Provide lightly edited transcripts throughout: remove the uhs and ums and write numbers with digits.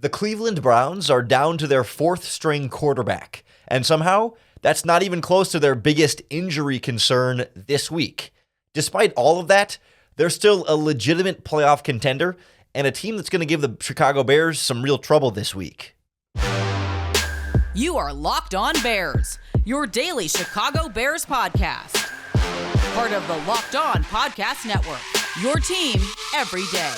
The Cleveland Browns are down to their fourth string quarterback, and somehow that's not even close to their biggest injury concern this week. Despite all of that, they're still a legitimate playoff contender and a team that's going to give the Chicago Bears some real trouble this week. You are Locked On Bears, your daily Chicago Bears podcast. Part of the Locked On Podcast Network, your team every day.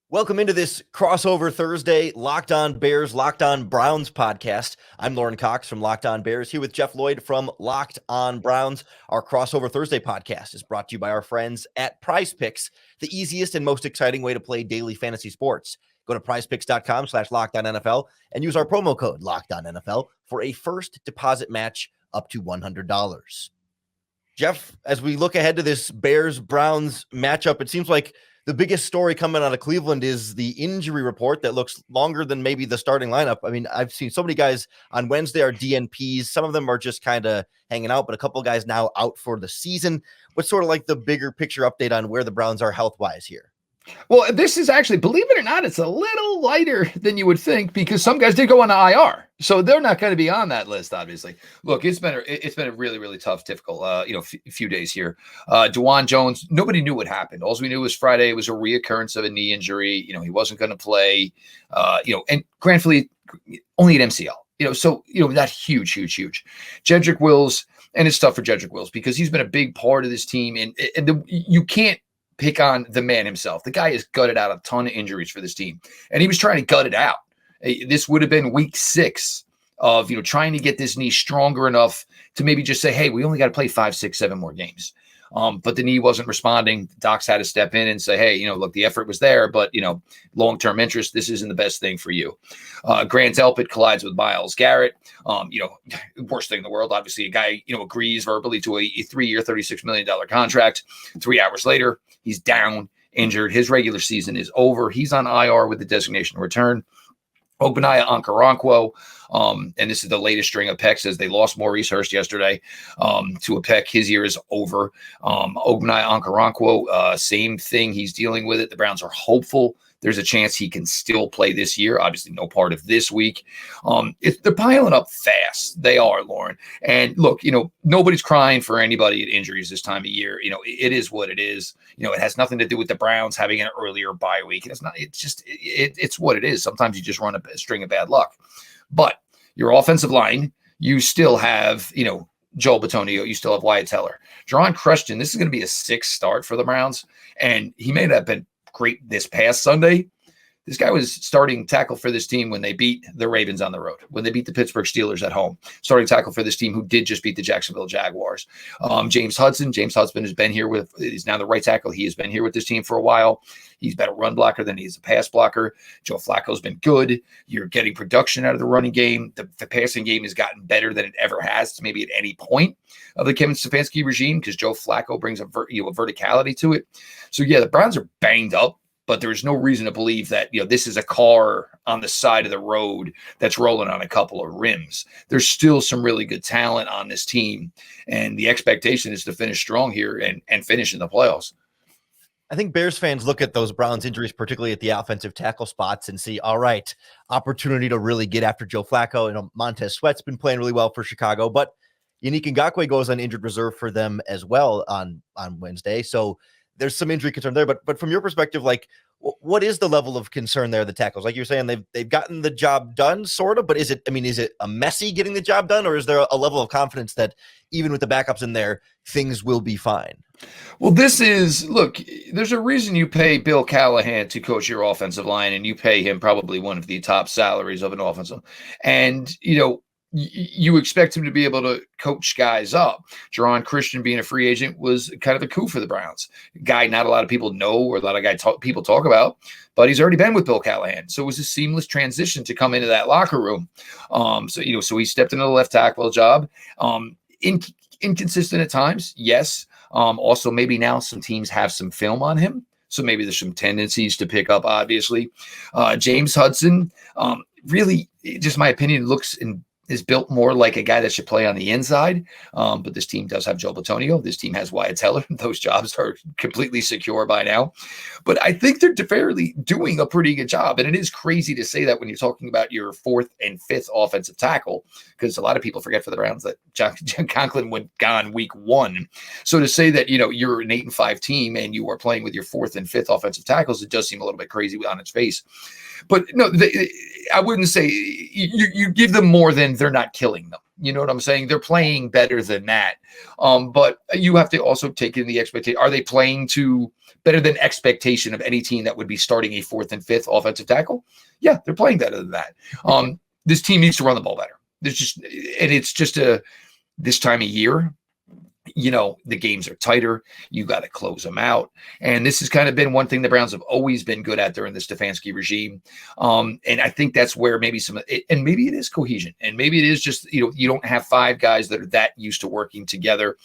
Welcome into this crossover Thursday Locked On Bears, Locked On Browns podcast. I'm Lauren Cox from Locked On Bears, here with Jeff Lloyd from Locked On Browns. Our crossover Thursday podcast is brought to you by our friends at PrizePicks, the easiest and most exciting way to play daily fantasy sports. Go to prizepicks.com/LockedOnNFL and use our promo code LockedOnNFL for a first deposit match up to $100. Jeff, as we look ahead to this Bears-Browns matchup, it seems like the biggest story coming out of Cleveland is the injury report that looks longer than maybe the starting lineup. I mean, I've seen so many guys on Wednesday are DNPs. Some of them are just kind of hanging out, but a couple of guys now out for the season. What's sort of like the bigger picture update on where the Browns are health-wise here? Well, this is actually, believe it or not, it's a little lighter than you would think because some guys did go on the IR, so they're not going to be on that list. Obviously, look, it's been a really, really tough, difficult, few days here. DeJuan Jones, nobody knew what happened. All we knew was Friday was a reoccurrence of a knee injury. He wasn't going to play. And granted, only an MCL. So that huge. Jedrick Wills, and it's tough for Jedrick Wills because he's been a big part of this team, and you can't pick on the man himself. The guy has gutted out a ton of injuries for this team, and he was trying to gut it out. This would have been week 6 of, trying to get this knee stronger enough to maybe just say, hey, we only got to play 5, 6, 7 more games. But the knee wasn't responding. Docs had to step in and say, hey, look, the effort was there, but, long-term interest, this isn't the best thing for you. Grant Delpit collides with Myles Garrett. Worst thing in the world. Obviously, a guy, agrees verbally to a 3-year, $36 million contract. 3 hours later, he's down, injured. His regular season is over. He's on IR with the designation to return. Ogbonnaya Okoronkwo, and this is the latest string of pecks as they lost Maurice Hurst yesterday to a peck. His year is over. Ogbonnaya Okoronkwo, same thing. He's dealing with it. The Browns are hopeful there's a chance he can still play this year. Obviously, no part of this week. They're piling up fast. They are, Lauren. And look, nobody's crying for anybody at injuries this time of year. It is what it is. It has nothing to do with the Browns having an earlier bye week. It's not. It's just it's what it is. Sometimes you just run a string of bad luck. But your offensive line, you still have, Joel Bitonio, you still have Wyatt Teller. Jerron Christian, this is going to be a 6th start for the Browns, and he may not have been great this past Sunday. This guy was starting tackle for this team when they beat the Ravens on the road, when they beat the Pittsburgh Steelers at home. Starting tackle for this team who did just beat the Jacksonville Jaguars. James Hudson has been here he's now the right tackle. He has been here with this team for a while. He's been a run blocker than he's a pass blocker. Joe Flacco's been good. You're getting production out of the running game. The passing game has gotten better than it ever has to maybe at any point of the Kevin Stefanski regime because Joe Flacco brings a verticality to it. So, yeah, the Browns are banged up, but there's no reason to believe that, this is a car on the side of the road that's rolling on a couple of rims. There's still some really good talent on this team, and the expectation is to finish strong here and finish in the playoffs. I think Bears fans look at those Browns injuries, particularly at the offensive tackle spots, and see, all right, opportunity to really get after Joe Flacco. Montez Sweat's been playing really well for Chicago, but Yannick Ngakoue goes on injured reserve for them as well on Wednesday. So there's some injury concern there, but from your perspective, like, what is the level of concern there? The tackles, like you're saying, they've gotten the job done, sort of. But is it a messy getting the job done, or is there a level of confidence that even with the backups in there, things will be fine? Well, there's a reason you pay Bill Callahan to coach your offensive line, and you pay him probably one of the top salaries of an offensive, and you expect him to be able to coach guys up. Jerron Christian being a free agent was kind of a coup for the Browns. Guy not a lot of people know or a lot of people talk about, but he's already been with Bill Callahan. So it was a seamless transition to come into that locker room. So he stepped into the left tackle job. Inconsistent at times, yes. Also, maybe now some teams have some film on him. So maybe there's some tendencies to pick up, obviously. James Hudson, really, just my opinion, looks in is built more like a guy that should play on the inside. But this team does have Joe Bitonio. This team has Wyatt Teller. Those jobs are completely secure by now. But I think they're fairly doing a pretty good job. And it is crazy to say that when you're talking about your fourth and fifth offensive tackle, because a lot of people forget for the Browns that John Conklin went gone week 1. So to say that, you're an 8-5 team and you are playing with your fourth and fifth offensive tackles, it does seem a little bit crazy on its face. But no, I wouldn't say you give them more than they're not killing them. You know what I'm saying? They're playing better than that. But you have to also take in the expectation. Are they playing to better than expectation of any team that would be starting a fourth and fifth offensive tackle? Yeah, they're playing better than that. This team needs to run the ball better. It's just this time of year. The games are tighter. You got to close them out. And this has kind of been one thing the Browns have always been good at during this Stefanski regime. And I think that's where maybe and maybe it is cohesion. And maybe it is just, you don't have 5 guys that are that used to working together,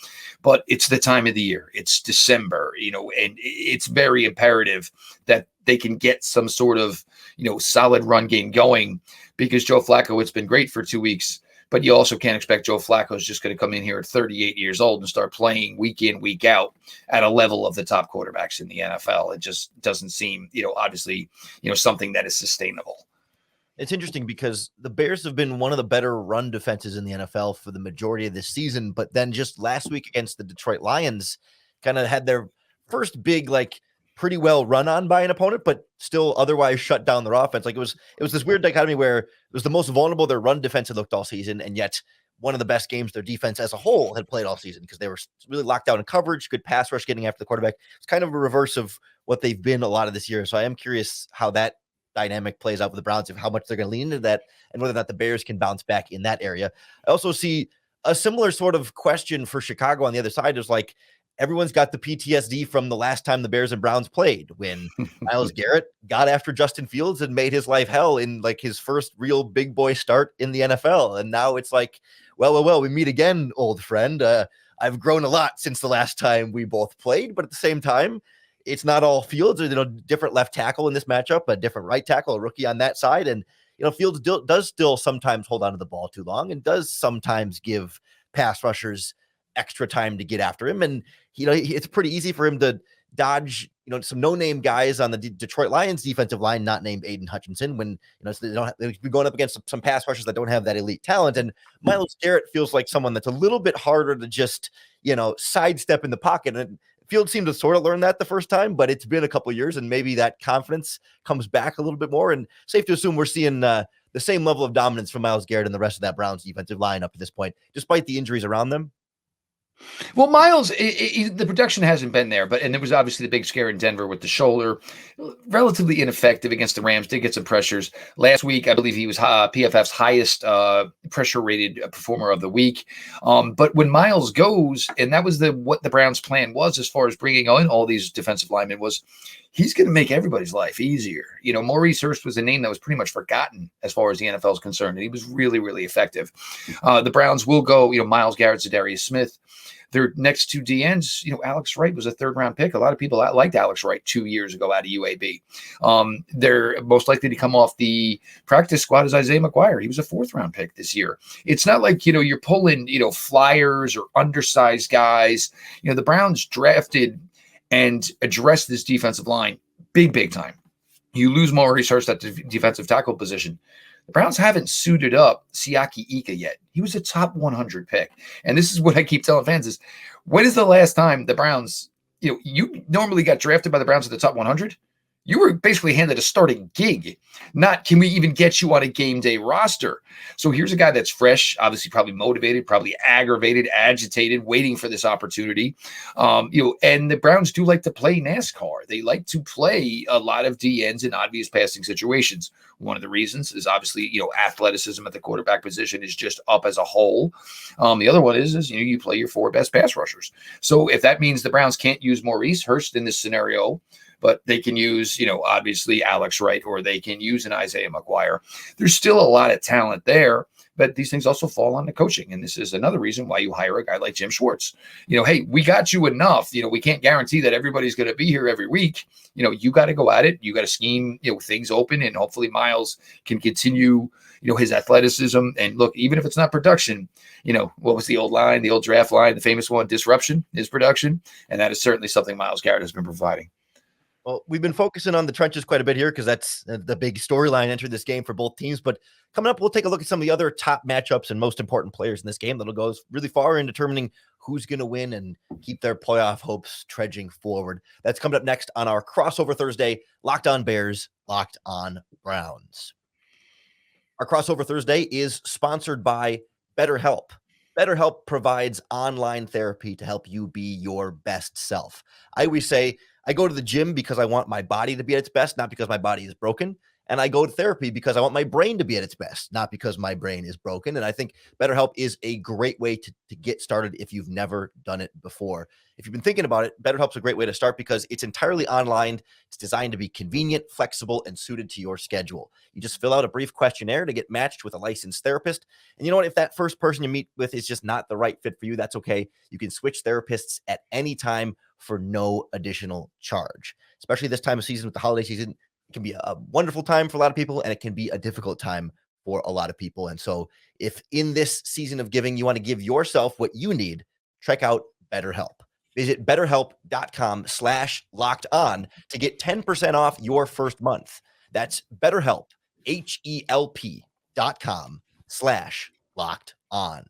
but it's the time of the year. It's December, and it's very imperative that they can get some sort of, solid run game going, because Joe Flacco, it's been great for 2 weeks. But you also can't expect Joe Flacco is just going to come in here at 38 years old and start playing week in, week out at a level of the top quarterbacks in the NFL. It just doesn't seem, obviously, something that is sustainable. It's interesting because the Bears have been one of the better run defenses in the NFL for the majority of this season. But then just last week against the Detroit Lions, kind of had their first big, pretty well run on by an opponent, but still otherwise shut down their offense. It was this weird dichotomy where it was the most vulnerable their run defense had looked all season, and yet one of the best games their defense as a whole had played all season because they were really locked down in coverage, good pass rush getting after the quarterback. It's kind of a reverse of what they've been a lot of this year. So I am curious how that dynamic plays out with the Browns, of how much they're going to lean into that and whether or not the Bears can bounce back in that area. I also see a similar sort of question for Chicago on the other side. Is everyone's got the PTSD from the last time the Bears and Browns played, when Myles Garrett got after Justin Fields and made his life hell in his first real big boy start in the NFL. And now it's well, we meet again, old friend. I've grown a lot since the last time we both played, but at the same time, it's not all Fields. Or different left tackle in this matchup, a different right tackle, a rookie on that side. And Fields does still sometimes hold on to the ball too long and does sometimes give pass rushers extra time to get after him. And it's pretty easy for him to dodge, some no-name guys on the Detroit Lions defensive line, not named Aiden Hutchinson, when, they've been going up against some pass rushers that don't have that elite talent. And Myles Garrett feels like someone that's a little bit harder to just, sidestep in the pocket. And Fields seemed to sort of learn that the first time, but it's been a couple of years, and maybe that confidence comes back a little bit more. And safe to assume we're seeing the same level of dominance from Myles Garrett and the rest of that Browns defensive line up to this point, despite the injuries around them. Well, Myles, the production hasn't been there, and there was obviously the big scare in Denver with the shoulder. Relatively ineffective against the Rams. Did get some pressures last week. I believe he was PFF's highest pressure-rated performer of the week. But when Myles goes, and that was what the Browns' plan was as far as bringing in all these defensive linemen, was he's going to make everybody's life easier. Maurice Hurst was a name that was pretty much forgotten as far as the NFL is concerned, and he was really, really effective. The Browns will go, Myles Garrett, Zadarius Smith. Their next 2 DNs, Alex Wright was a 3rd-round pick. A lot of people liked Alex Wright 2 years ago out of UAB. They're most likely to come off the practice squad as Isaiah McGuire. He was a 4th-round pick this year. It's not like, you're pulling, flyers or undersized guys. The Browns drafted and addressed this defensive line big time. You lose Maurice Hurst at the defensive tackle position. The Browns haven't suited up Siaki Ika yet. He was a top 100 pick. And this is what I keep telling fans is, when is the last time the Browns, you normally got drafted by the Browns at the top 100? You were basically handed a starting gig, not can we even get you on a game day roster. So here's a guy that's fresh, obviously probably motivated, probably aggravated, agitated, waiting for this opportunity. And the Browns do like to play NASCAR. They like to play a lot of DNs in obvious passing situations. One of the reasons is obviously, athleticism at the quarterback position is just up as a whole. The other one is you play your 4 best pass rushers. So if that means the Browns can't use Maurice Hurst in this scenario, but they can use, obviously Alex Wright, or they can use an Isaiah McGuire. There's still a lot of talent there, but these things also fall on the coaching. And this is another reason why you hire a guy like Jim Schwartz. Hey, we got you enough. We can't guarantee that everybody's going to be here every week. You got to go at it. You got to scheme, things open, and hopefully Myles can continue, his athleticism. And look, even if it's not production, what was the old line, the old draft line, the famous one, disruption is production. And that is certainly something Myles Garrett has been providing. Well, we've been focusing on the trenches quite a bit here because that's the big storyline entering this game for both teams. But coming up, we'll take a look at some of the other top matchups and most important players in this game that'll go really far in determining who's going to win and keep their playoff hopes trudging forward. That's coming up next on our crossover Thursday, Locked On Bears, Locked On Browns. Our crossover Thursday is sponsored by BetterHelp. BetterHelp provides online therapy to help you be your best self. I always say, I go to the gym because I want my body to be at its best, not because my body is broken. And I go to therapy because I want my brain to be at its best, not because my brain is broken. And I think BetterHelp is a great way to get started if you've never done it before. If you've been thinking about it, BetterHelp's a great way to start because it's entirely online. It's designed to be convenient, flexible, and suited to your schedule. You just fill out a brief questionnaire to get matched with a licensed therapist. And you know what? If that first person you meet with is just not the right fit for you, that's okay. You can switch therapists at any time for no additional charge. Especially this time of season with the holiday season, it can be a wonderful time for a lot of people, and it can be a difficult time for a lot of people. And so if in this season of giving, you want to give yourself what you need, check out BetterHelp. Visit BetterHelp.com/lockedon to get 10% off your first month. That's BetterHelp, HELP.com/lockedon.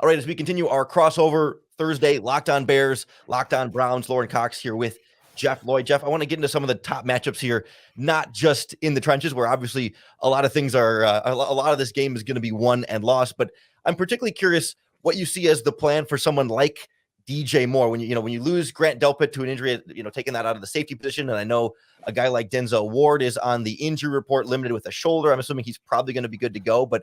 All right, as we continue our crossover Thursday, Locked On Bears, Locked On Browns, Lauren Cox here with Jeff Lloyd. Jeff, I want to get into some of the top matchups here, not just in the trenches where obviously a lot of things are, a lot of this game is going to be won and lost, but I'm particularly curious what you see as the plan for someone like DJ Moore when you lose Grant Delpit to an injury, taking that out of the safety position. And I know a guy like Denzel Ward is on the injury report, limited with a shoulder. I'm assuming he's probably going to be good to go, but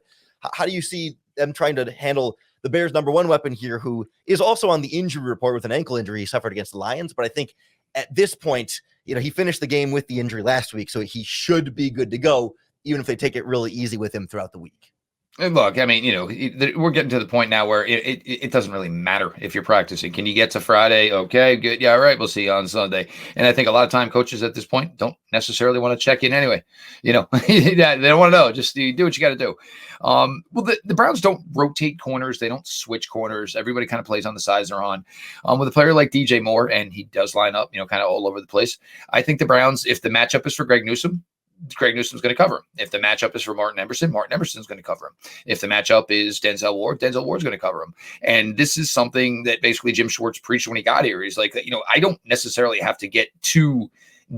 how do you see them trying to handle the Bears' number one weapon here, who is also on the injury report with an ankle injury he suffered against the Lions? But I think at this point, he finished the game with the injury last week, so he should be good to go, even if they take it really easy with him throughout the week. And look, I mean, we're getting to the point now where it doesn't really matter if you're practicing. Can you get to Friday? Okay, good. Yeah, all right. We'll see you on Sunday. And I think a lot of time coaches at this point don't necessarily want to check in anyway. They don't want to know. Just do what you got to do. Well, the Browns don't rotate corners. They don't switch corners. Everybody kind of plays on the sides they're on. With a player like DJ Moore, and he does line up, kind of all over the place. I think the Browns, if the matchup is for Greg Newsom's going to cover him. If the matchup is for Martin Emerson's going to cover him. If the matchup is Denzel Ward's going to cover him. And this is something that basically Jim Schwartz preached when he got here. He's like, I don't necessarily have to get too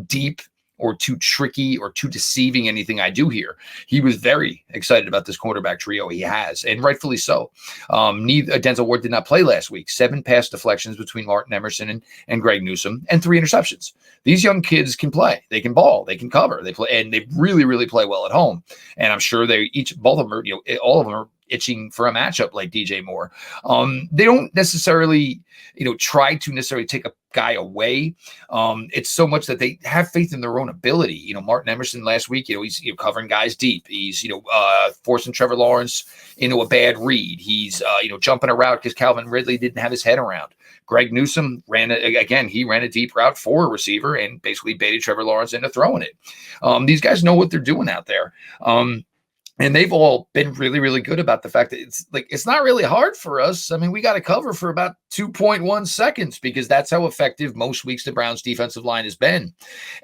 deep or too tricky or too deceiving anything I do here. He was very excited about this quarterback trio he has, and rightfully so. Denzel Ward did not play last week. 7 pass deflections between Martin Emerson and Greg Newsome, and 3 interceptions. These young kids can play. They can ball. They can cover. They play, and they really, really play well at home. And I'm sure both of them are, all of them are itching for a matchup like DJ Moore. They don't necessarily, try to necessarily take a guy away. It's so much that they have faith in their own ability. Martin Emerson last week, he's covering guys deep. He's, forcing Trevor Lawrence into a bad read. He's, jumping a route because Calvin Ridley didn't have his head around. Greg Newsome ran a deep route for a receiver and basically baited Trevor Lawrence into throwing it. These guys know what they're doing out there. And they've all been really, really good about the fact that it's not really hard for us. I mean, we got to cover for about 2.1 seconds because that's how effective most weeks the Browns defensive line has been.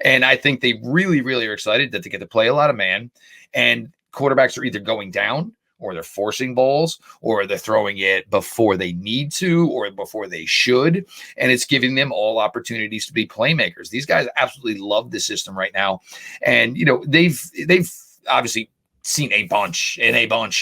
And I think they really, really are excited that they get to play a lot of man, and quarterbacks are either going down or they're forcing balls or they're throwing it before they need to or before they should. And it's giving them all opportunities to be playmakers. These guys absolutely love the system right now. And, they've obviously seen a bunch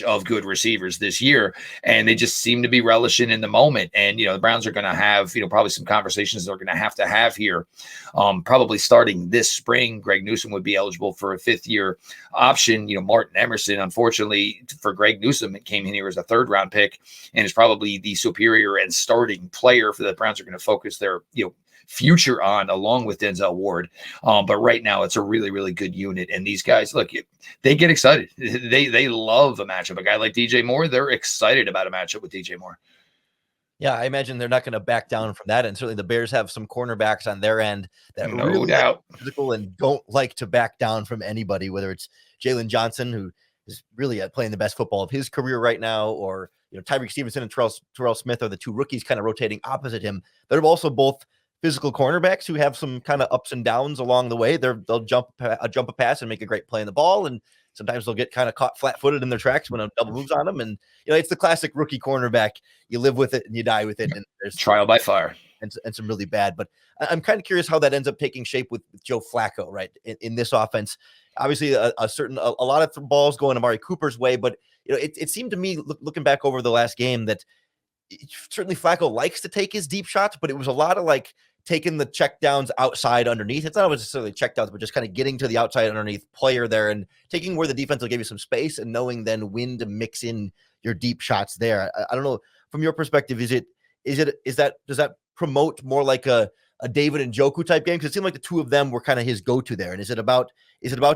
of good receivers this year, and they just seem to be relishing in the moment. And, the Browns are going to have, probably some conversations they're going to have here, probably starting this spring. Greg Newsome would be eligible for a 5th-year option. Martin Emerson, unfortunately for Greg Newsome, it came in here as a 3rd-round pick and is probably the superior and starting player for the Browns are going to focus their, future on, along with Denzel Ward. But right now, it's a really, really good unit. And these guys, look, they get excited. They love a matchup. A guy like DJ Moore, they're excited about a matchup with DJ Moore. Yeah, I imagine they're not going to back down from that. And certainly the Bears have some cornerbacks on their end that No really doubt. physical and don't like to back down from anybody, whether it's Jalen Johnson, who is really playing the best football of his career right now, or Tyreek Stevenson and Terrell Smith are the two rookies kind of rotating opposite him. They're also both physical cornerbacks who have some kind of ups and downs along the way. They'll jump a pass and make a great play in the ball, and sometimes they'll get kind of caught flat-footed in their tracks when a double moves on them. And it's the classic rookie cornerback. You live with it and you die with it. And there's trial by fire and some really bad. But I'm kind of curious how that ends up taking shape with Joe Flacco, right? In this offense, obviously a lot of balls going Amari Cooper's way, but it seemed to me looking back over the last game that certainly Flacco likes to take his deep shots, but it was a lot of like taking the check downs outside underneath. It's not necessarily check downs, but just kind of getting to the outside underneath player there and taking where the defense will give you some space and knowing then when to mix in your deep shots there. I don't know, from your perspective, does that promote more like a David and Njoku type game? Because it seemed like the two of them were kind of his go-to there. And is it about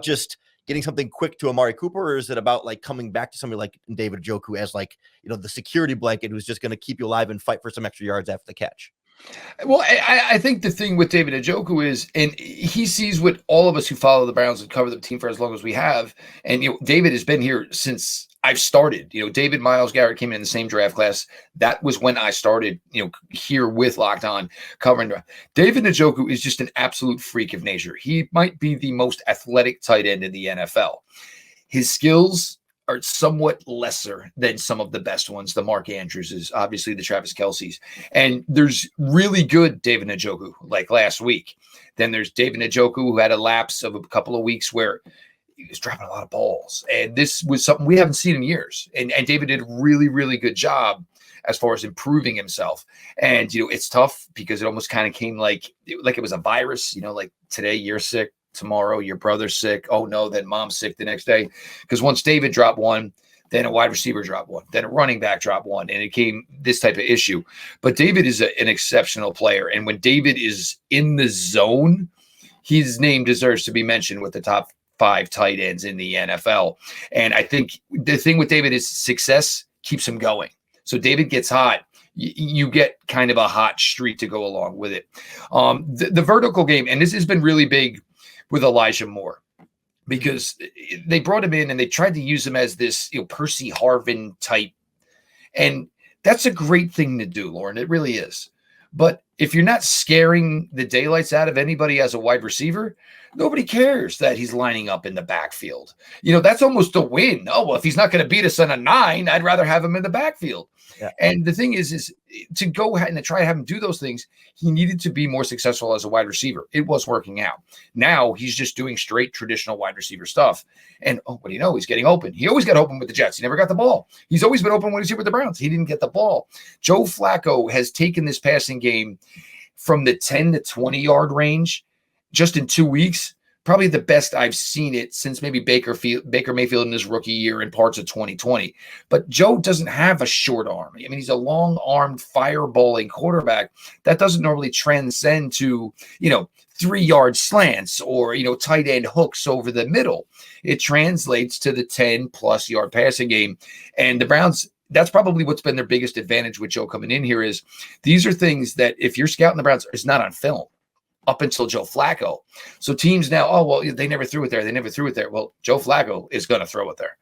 just getting something quick to Amari Cooper, or is it about like coming back to somebody like David Njoku as like, the security blanket who's just going to keep you alive and fight for some extra yards after the catch? Well, I think the thing with David Njoku is, and he sees what all of us who follow the Browns and cover the team for as long as we have, and David has been here since I've started. David Myles Garrett came in the same draft class. That was when I started, here with Locked On covering. David Njoku is just an absolute freak of nature. He might be the most athletic tight end in the NFL. His skills are somewhat lesser than some of the best ones. The Mark Andrewses, obviously the Travis Kelce's. And there's really good David Njoku, like last week. Then there's David Njoku, who had a lapse of a couple of weeks where he was dropping a lot of balls. And this was something we haven't seen in years. And David did a really, really good job as far as improving himself. And, it's tough because it almost kind of came like it was a virus, like today you're sick, tomorrow your brother's sick. Oh no, then mom's sick the next day. Because once David dropped one, then a wide receiver dropped one, then a running back dropped one, and it came this type of issue. But David is an exceptional player. And when David is in the zone, his name deserves to be mentioned with the top 5 tight ends in the NFL. And I think the thing with David is success keeps him going. So David gets hot. You get kind of a hot streak to go along with it. The vertical game, and this has been really big with Elijah Moore, because they brought him in and they tried to use him as this Percy Harvin type. And that's a great thing to do, Lauren. It really is. But if you're not scaring the daylights out of anybody as a wide receiver, nobody cares that he's lining up in the backfield. That's almost a win. Oh, well, if he's not going to beat us on a 9, I'd rather have him in the backfield. Yeah. And the thing is to go ahead and try to have him do those things, he needed to be more successful as a wide receiver. It was working out. Now he's just doing straight traditional wide receiver stuff. And what do you know? He's getting open. He always got open with the Jets. He never got the ball. He's always been open when he's here with the Browns. He didn't get the ball. Joe Flacco has taken this passing game from the 10 to 20 yard range just in 2 weeks. Probably the best I've seen it since maybe Baker Mayfield in his rookie year and parts of 2020. But Joe doesn't have a short arm. I mean, he's a long-armed, fireballing quarterback that doesn't normally transcend to, 3-yard slants or, tight end hooks over the middle. It translates to the 10-plus yard passing game. And the Browns, that's probably what's been their biggest advantage with Joe coming in here is these are things that if you're scouting the Browns, it's not on film. Up until Joe Flacco. So teams now, they never threw it there. They never threw it there. Well, Joe Flacco is going to throw it there.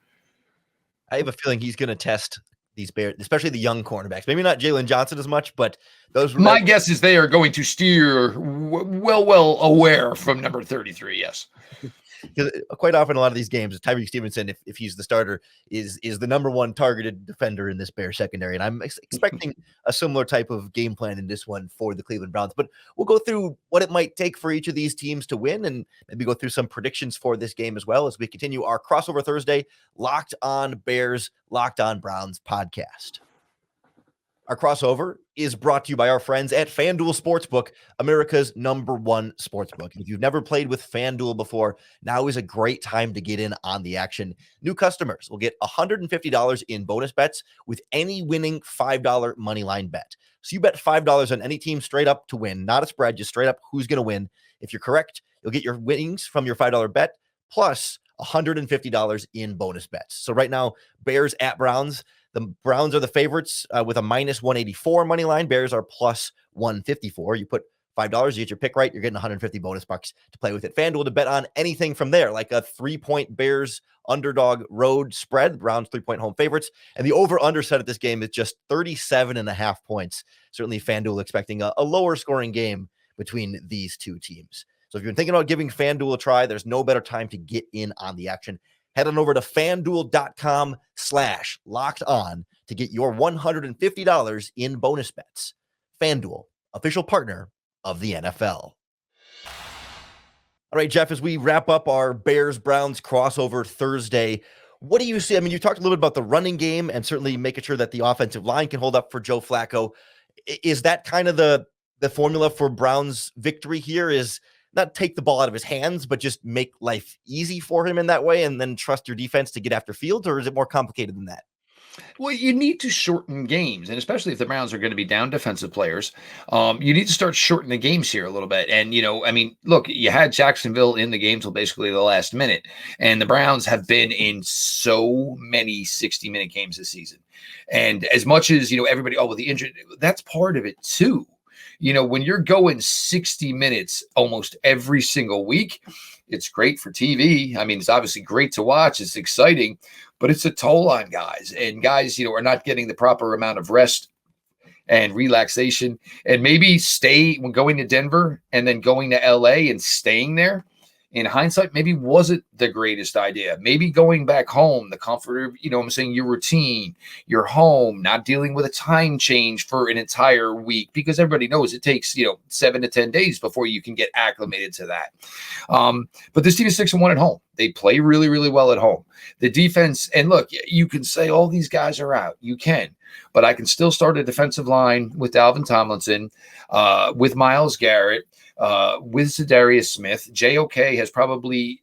I have a feeling he's going to test these Bears, especially the young cornerbacks. Maybe not Jalen Johnson as much, but those. My guess is they are going to steer well aware from number 33. Yes. Because quite often a lot of these games, Tyreek Stevenson, if he's the starter, is the number one targeted defender in this Bears secondary. And I'm expecting a similar type of game plan in this one for the Cleveland Browns. But we'll go through what it might take for each of these teams to win and maybe go through some predictions for this game as well as we continue our Crossover Thursday Locked On Bears, Locked On Browns podcast. Our crossover is brought to you by our friends at FanDuel Sportsbook, America's #1 sportsbook. If you've never played with FanDuel before, now is a great time to get in on the action. New customers will get $150 in bonus bets with any winning $5 moneyline bet. So you bet $5 on any team straight up to win, not a spread, just straight up who's going to win. If you're correct, you'll get your winnings from your $5 bet plus $150 in bonus bets. So right now, Bears at Browns. The Browns are the favorites with a -184 money line. Bears are +154. You put $5, you get your pick right, you're getting 150 bonus bucks to play with it. FanDuel to bet on anything from there, like a 3-point Bears underdog road spread. Browns 3-point home favorites. And the over-under set at this game is just 37.5 points. Certainly FanDuel expecting a lower scoring game between these two teams. So if you're thinking about giving FanDuel a try, there's no better time to get in on the action. Head on over to FanDuel.com/lockedon to get your $150 in bonus bets. FanDuel, official partner of the NFL. All right, Jeff, as we wrap up our Bears-Browns crossover Thursday, what do you see? I mean, you talked a little bit about the running game and certainly making sure that the offensive line can hold up for Joe Flacco. Is that kind of the formula for Browns' victory here? Is not take the ball out of his hands, but just make life easy for him in that way and then trust your defense to get after Fields, or is it more complicated than that? Well, you need to shorten games, and especially if the Browns are going to be down defensive players, you need to start shortening the games here a little bit. And, I mean, look, you had Jacksonville in the game till basically the last minute, and the Browns have been in so many 60-minute games this season. And as much as, everybody, with the injury, that's part of it too. When you're going 60 minutes almost every single week, it's great for TV. I mean, it's obviously great to watch. It's exciting, but it's a toll on guys. And guys, are not getting the proper amount of rest and relaxation. And maybe stay when going to Denver and then going to LA and staying there. In hindsight, maybe wasn't the greatest idea. Maybe going back home, the comfort of, your routine, your home, not dealing with a time change for an entire week, because everybody knows it takes, 7 to 10 days before you can get acclimated to that. But this team is 6-1 at home. They play really, really well at home. The defense, and look, you can say all these guys are out. You can. But I can still start a defensive line with Dalvin Tomlinson, with Myles Garrett, with Za'Darius Smith. JOK has probably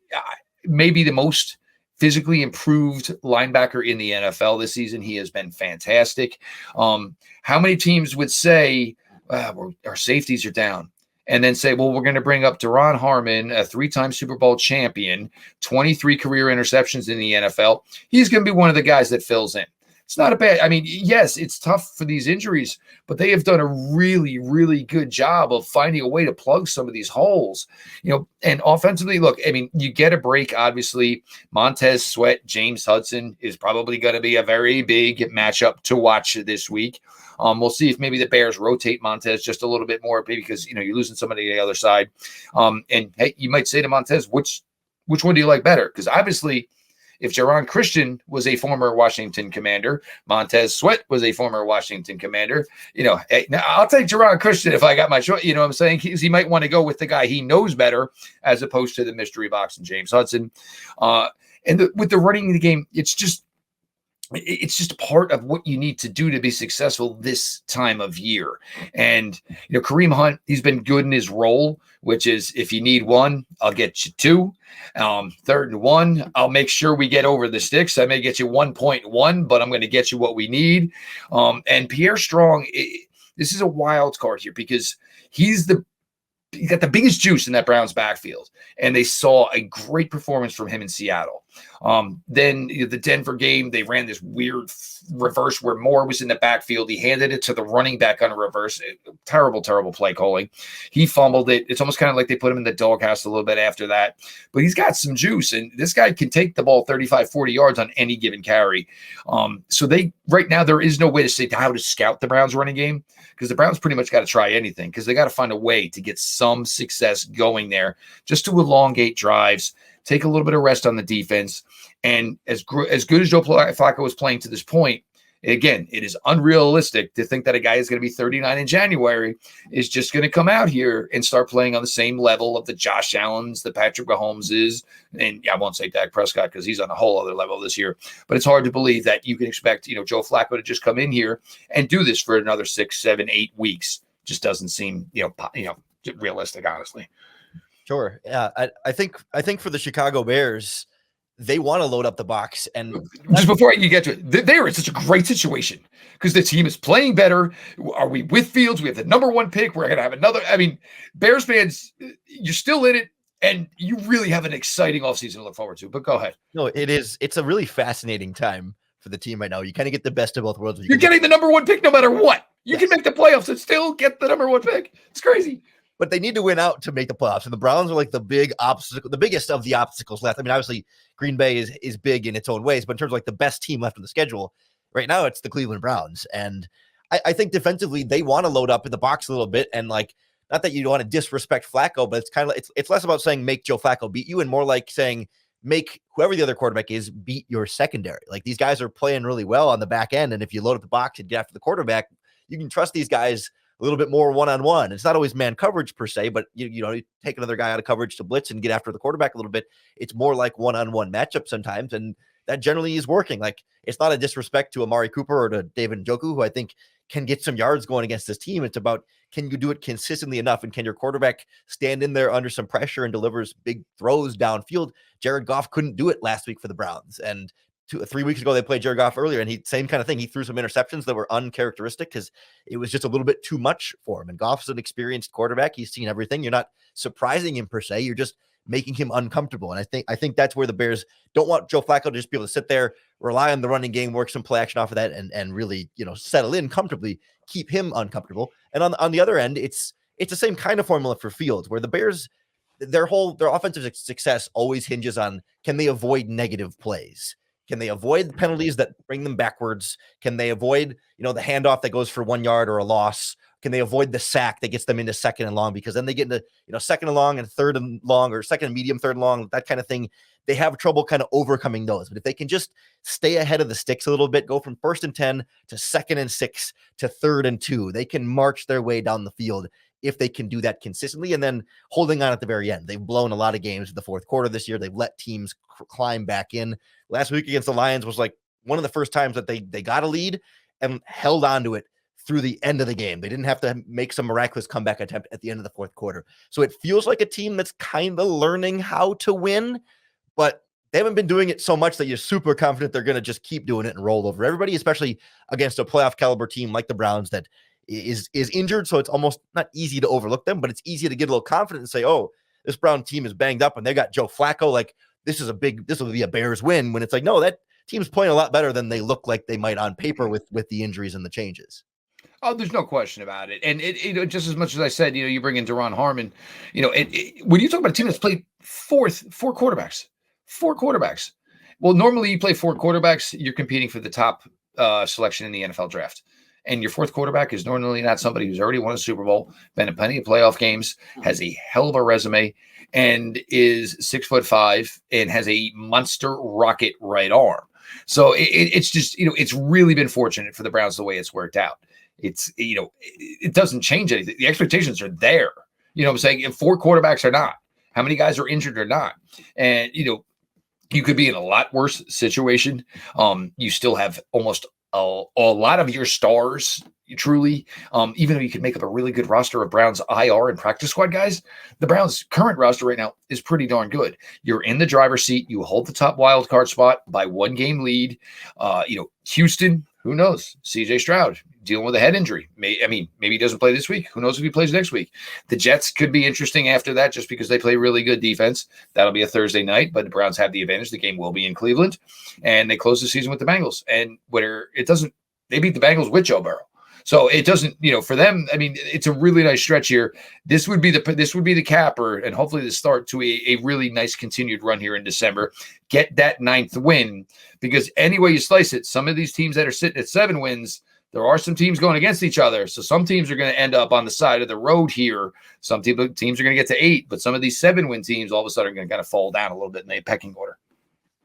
maybe the most physically improved linebacker in the NFL this season. He has been fantastic. How many teams would say our safeties are down and then say, well, we're going to bring up Daron Harmon, a 3-time Super Bowl champion, 23 career interceptions in the NFL. He's going to be one of the guys that fills in. It's not a bad, I mean, yes, it's tough for these injuries, but they have done a really, really good job of finding a way to plug some of these holes, and offensively, look, I mean, you get a break, obviously. Montez Sweat, James Hudson is probably going to be a very big matchup to watch this week. We'll see if maybe the Bears rotate Montez just a little bit more, because, you're losing somebody on the other side. And hey, you might say to Montez, which one do you like better? Because obviously, if Jaron Christian was a former Washington Commander, Montez Sweat was a former Washington Commander, hey, now I'll take Jaron Christian if I got my choice. What I'm saying? He might want to go with the guy he knows better as opposed to the mystery box and James Hudson. With the running of the game, it's just part of what you need to do to be successful this time of year. And, Kareem Hunt, he's been good in his role, which is if you need one, I'll get you 2. 3rd and 1, I'll make sure we get over the sticks. I may get you 1.1, but I'm going to get you what we need. And Pierre Strong, this is a wild card here because he's got the biggest juice in that Browns backfield, and they saw a great performance from him in Seattle. Then the Denver game, they ran this weird reverse where Moore was in the backfield. He handed it to the running back on a reverse. Terrible, terrible play calling. He fumbled it. It's almost kind of like they put him in the doghouse a little bit after that. But he's got some juice, and this guy can take the ball 35, 40 yards on any given carry. So right now, there is no way to say how to scout the Browns running game, because the Browns pretty much got to try anything, because they got to find a way to get some success going there just to elongate drives, take a little bit of rest on the defense. And as good as Joe Flacco was playing to this point, Again, it is unrealistic to think that a guy is going to be 39 in January is just going to come out here and start playing on the same level of the Josh Allens, the Patrick Mahomeses, and I won't say Dak Prescott because he's on a whole other level this year. But it's hard to believe that you can expect, Joe Flacco to just come in here and do this for another 6, 7, 8 weeks. Just doesn't seem, realistic, honestly. Sure. Yeah. I think for the Chicago Bears, they want to load up the box. And just before you get to it, they're in such a great situation because the team is playing better. Are we with Fields? We have the number 1 pick. We're going to have another. I mean, Bears fans, you're still in it, and you really have an exciting offseason to look forward to. But go ahead. No, it is. It's a really fascinating time for the team right now. You kind of get the best of both worlds. You're getting the number 1 pick no matter what. You can make the playoffs and still get the number 1 pick. It's crazy. But they need to win out to make the playoffs. And the Browns are like the big obstacle, the biggest of the obstacles left. I mean, obviously, Green Bay is big in its own ways, but in terms of like the best team left on the schedule, right now it's the Cleveland Browns. And I think defensively, they want to load up in the box a little bit. And like, not that you want to disrespect Flacco, but it's kind of it's less about saying make Joe Flacco beat you and more like saying make whoever the other quarterback is beat your secondary. Like these guys are playing really well on the back end. And if you load up the box and get after the quarterback, you can trust these guys a little bit more one-on-one. It's not always man coverage per se, but you take another guy out of coverage to blitz and get after the quarterback a little bit. It's more like one-on-one matchup sometimes. And that generally is working. Like it's not a disrespect to Amari Cooper or to David Njoku, who I think can get some yards going against this team. It's about, can you do it consistently enough? And can your quarterback stand in there under some pressure and delivers big throws downfield? Jared Goff couldn't do it last week for the Browns. And 3 weeks ago, they played Jared Goff earlier, and same kind of thing. He threw some interceptions that were uncharacteristic because it was just a little bit too much for him. And Goff's an experienced quarterback. He's seen everything. You're not surprising him per se. You're just making him uncomfortable. And I think that's where the Bears don't want Joe Flacco to just be able to sit there, rely on the running game, work some play action off of that, and really, settle in comfortably, keep him uncomfortable. And on the other end, it's the same kind of formula for Fields, where the Bears, their offensive success always hinges on, can they avoid negative plays? Can they avoid penalties that bring them backwards? Can they avoid, the handoff that goes for 1 yard or a loss? Can they avoid the sack that gets them into second and long? Because then they get into, second and long and third and long, or second and medium, third and long, that kind of thing. They have trouble kind of overcoming those. But if they can just stay ahead of the sticks a little bit, go from 1st and 10 to 2nd and 6 to 3rd and 2, they can march their way down the field if they can do that consistently and then holding on at the very end. They've blown a lot of games in the fourth quarter this year. They've let teams climb back in. Last week against the Lions was like one of the first times that they got a lead and held on to it through the end of the game. They didn't have to make some miraculous comeback attempt at the end of the fourth quarter. So it feels like a team that's kind of learning how to win, but they haven't been doing it so much that you're super confident they're going to just keep doing it and roll over everybody, especially against a playoff caliber team like the Browns that is injured. So it's almost not easy to overlook them, but it's easy to get a little confident and say, oh, this Brown team is banged up and they got Joe Flacco. Like this will be a Bears win, when it's like, no, that team's playing a lot better than they look like they might on paper with the injuries and the changes. Oh, there's no question about it. And it just as much as I said, you bring in Duron Harmon, when you talk about a team that's played four quarterbacks. Well, normally you play 4 quarterbacks, you're competing for the top selection in the NFL draft. And your 4th quarterback is normally not somebody who's already won a Super Bowl, been in plenty of playoff games, has a hell of a resume, and is 6'5" and has a monster rocket right arm. So it's just, it's really been fortunate for the Browns the way it's worked out. It's, it doesn't change anything. The expectations are there. What I'm saying? If 4 quarterbacks or not, how many guys are injured or not? And, you could be in a lot worse situation. You still have almost a lot of your stars, truly, even though you could make up a really good roster of Browns IR and practice squad guys, the Browns' current roster right now is pretty darn good. You're in the driver's seat. You hold the top wild card spot by 1 game lead. Houston, who knows? CJ Stroud dealing with a head injury. Maybe he doesn't play this week. Who knows if he plays next week? The Jets could be interesting after that just because they play really good defense. That'll be a Thursday night, but the Browns have the advantage. The game will be in Cleveland, and they close the season with the Bengals. And they beat the Bengals with Joe Burrow. So it doesn't, for them, it's a really nice stretch here. This would be the capper and hopefully the start to a really nice continued run here in December. Get that 9th win, because any way you slice it, some of these teams that are sitting at 7 wins, there are some teams going against each other. So some teams are going to end up on the side of the road here. Some teams are going to get to 8, but some of these 7-win teams all of a sudden are going to kind of fall down a little bit in the pecking order.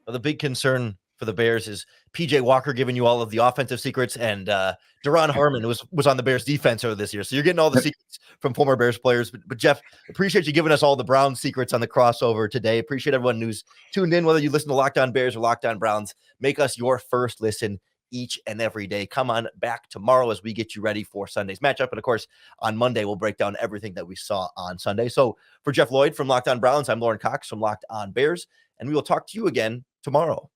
Well, the big concern for the Bears is PJ Walker giving you all of the offensive secrets, and Duron Harmon was on the Bears defense earlier this year. So you're getting all the secrets from former Bears players. But Jeff, appreciate you giving us all the Browns secrets on the crossover today. Appreciate everyone who's tuned in, whether you listen to Locked On Bears or Locked On Browns. Make us your first listen each and every day. Come on back tomorrow as we get you ready for Sunday's matchup. And of course, on Monday, we'll break down everything that we saw on Sunday. So for Jeff Lloyd from Locked On Browns, I'm Lauren Cox from Locked On Bears, and we will talk to you again tomorrow.